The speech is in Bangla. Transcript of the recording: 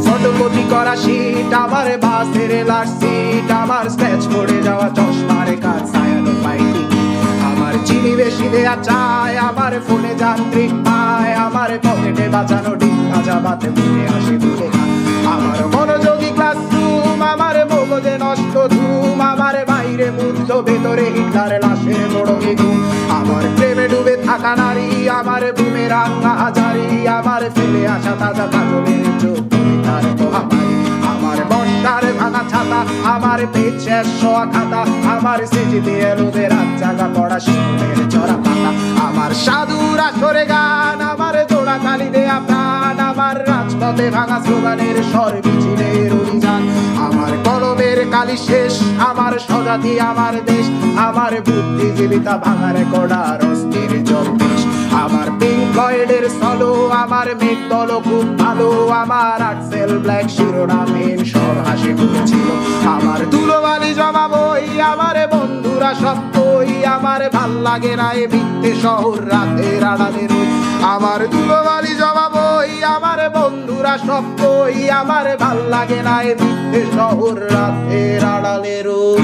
ফটোকপি করা শীট, আমার বাসের লাস্ট সিট, আমার স্ক্র্যাচ পড়ে যাওয়া চশমার কাজ, সায়ানো ফাইটিং, আমার চিনি বেশি দেয়া চায়, আমার ফোনে যান্ত্রিক পায়, আমার পকেটে বাঁচানো ডিম ভাজা ভাতে মুখে আসে দুধে খা, আমার মনোযোগী ক্লাসরুম, আমার মগজে নষ্ট ধুম, আমার বাইরে মুগ্ধ ভেতরে হিটলার লাশের বড় ঘুম, আমার প্রেমে ডুবে থাকা নারী, আমার বুমেরাং হাজারি, আমার ফেলে আসা তাজা কাজলের চোখ তার মহামারী, আমার বর্ষার ভাঙা ছাতা, আমার পেট শেষ শোয়া খাতা, আমার স্মৃতিতে এলোদের রাত জাগা পড়া শিশুদের চড়া পাতা, আমার সাধুর আসরে গান, আমার জোড়া তালি দেয়া প্রাণ, আমার রাজপথে ভাঙা স্লোগানের স্বর মিছিলের অভিযান, আমার কলমের কালি শেষ, আমার স্বজাতি আমার দেশ, আমার বুদ্ধিজীবিতা ভাঙা রেকর্ডার অস্থির জগদীশ, আমার পিঙ্ক ফ্লয়েডের সলো, আমার মেঘ দল খুব ভালো, আমার আক্সেল ব্ল্যাক শিরোনামহীন সব হাসি খুঁজেছিল, আমার ধুলোবালি জমা বই, আমার বন্ধুরা সত্যই, আমার ভাল লাগে না এ মিথ্যে শহর রাতের আড়ালে রই, আমার ধুলোবালি জমা বই, আমার বন্ধুরা সত্যই, আমার ভাল লাগে না এ মিথ্যে শহর রাতের আড়ালে রই।